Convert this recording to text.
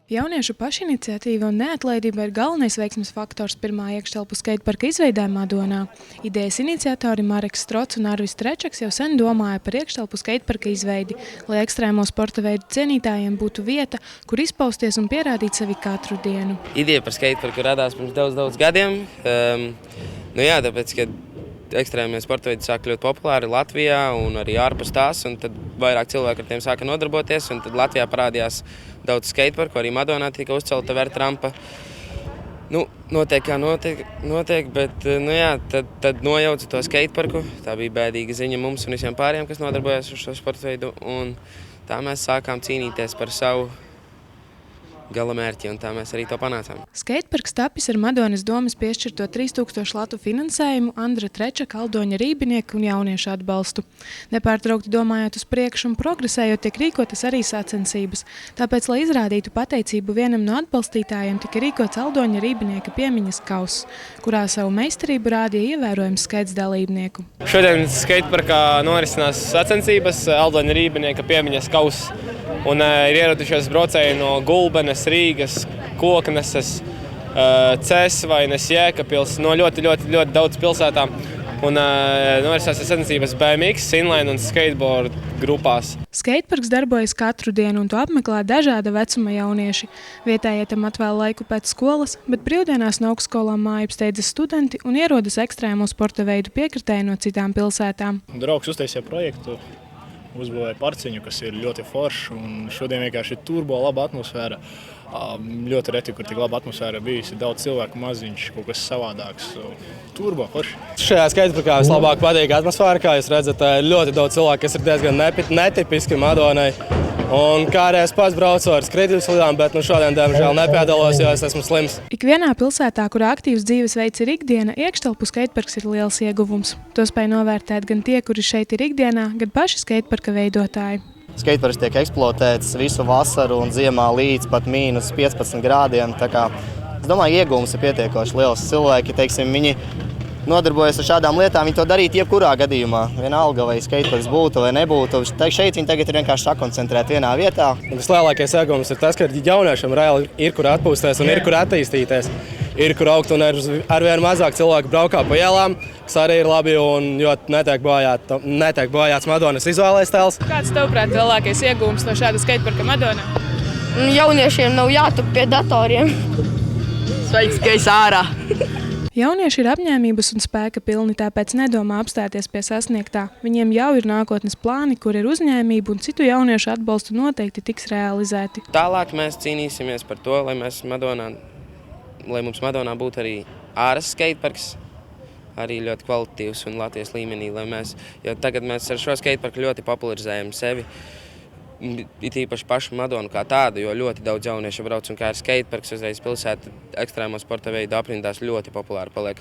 Jauniešu pašiniciatīva un neatlaidība ir galvenais veiksmes faktors pirmā iekštelpu skateparka izveidē Madonā. Idejas iniciatori Mareks Strots un Arvis Trečaks jau sen domāja par iekštelpu skateparka izveidi, lai ekstrēmo sporta veidu cienītājiem būtu vieta, kur izpausties un pierādīt sevi katru dienu. Ideja par skateparku radās pirms daudz gadiem. Tāpēc, kad ekstrēmie sporta veidi sāk kļūt populāri Latvijā un arī ārpus tās, un tad vairāk cilvēku ar tiem sāka nodarboties, un tad Latvijā parādījās daudz skateparku, arī Madonā tika uzcelta vērtrampa. Notiek kā notiek, bet tad nojauca to skateparku. Tā bija bēdīga ziņa mums un visiem pārējiem, kas nodarbojas ar šo sporta veidu, un tā mēs sākām cīnīties par savu galamērķi, un tā mēs arī to panācām. Skateparks tapis ar Madonas domas piešķirto 3000 latu finansējumu, Andra Trečaka, Aldoņa Rībinieka un jauniešu atbalstu. Nepārtraukti domājot uz priekšu un progresējot, tiek rīkotas arī sacensības. Tāpēc, lai izrādītu pateicību vienam no atbalstītājiem, tika rīkots Aldoņa Rībinieka piemiņas kauss, kurā savu meistarību rādīja ievērojams skaits dalībnieku. Šodien skateparkā norisinās sacensības Aldoņa Rībinieka piemiņas kauss. Un ir ieradušies braucēji no Gulbenes, Rīgas, Kokneses, Cēsvaines, Jēkabpils, no ļoti daudz pilsētām. Un norisinās sacensības BMX, inline un skateboard grupās. Skateparks darbojas katru dienu un to apmeklē dažāda vecuma jaunieši. Vietējie tam atvēl laiku pēc skolas, bet brīvdienās no augstskolām māju steidzas studenti un ierodas ekstrēmo sporta veidu piekritēji no citām pilsētām. Draugs uztaisīja projektu, uzbūvēja parciņu, kas ir ļoti foršs, un šodien vienkārši ir turbo laba atmosfēra. Ļoti reti, kur tik laba atmosfēra bijusi, daudz cilvēku maziņš, kaut kas savādāks. Turbo forši. Šajā skateparkā vislabāk patīk atmosfēra, kā jūs redzat, ir ļoti daudz cilvēku, kas ir diezgan netipiski Madonai. Un kādreiz pats braucu ar skrituļslidām, bet šodien, diemžēl, nepiedalos, jo es esmu slims. Ikvienā pilsētā, kurā aktīvs dzīvesveids ir ikdiena, iekštelpu skateparks ir liels ieguvums. To spēj novērtēt gan tie, kuri šeit ir ikdienā, gan paši skateparka veidotāji. Skateparks tiek eksploatēts visu vasaru un ziemā līdz pat mīnus 15 grādiem. Tā kā, es domāju, ieguvums ir pietiekoši liels. Cilvēki, viņi nodarbojas ar šādām lietām, viņi to darītu jebkurā gadījumā. Vienalga, vai skateparks būtu vai nebūtu. Šeit viņi tagad ir vienkārši sakoncentrēti vienā vietā. Vislielākais ieguvums ir tas, ka jauniešiem reāli ir kur atpūsties un ir kur attīstīties. Ir kur augt un arvien mazāk cilvēku braukā pa ielām, kas arī ir labi un netiek bojāts Madonas vizuālais tēls. Kāds tavuprāt lielākais ieguvums no šāda skateparka Madonā? Jauniešiem nav jātup pie datoriem. Sveiks, ka esi ārā! Jaunieši ir apņēmības un spēka pilni, tāpēc nedomā apstāties pie sasniegtā. Viņiem jau ir nākotnes plāni, kur ir uzņēmība un citu jauniešu atbalstu noteikti tiks realizēti. Tālāk mēs cīnīsimies par to, lai mums Madonā būtu arī āras skateparks, arī ļoti kvalitatīvs un Latvijas līmenī, jo tagad mēs ar šo skateparku ļoti popularizējam sevi, it īpaši pašu Madonu kā tādu, jo ļoti daudz jauniešu brauc un kā ir skateparks uzreiz pilsēta ekstrēmo sporta veidu aprindās ļoti populāri paliek.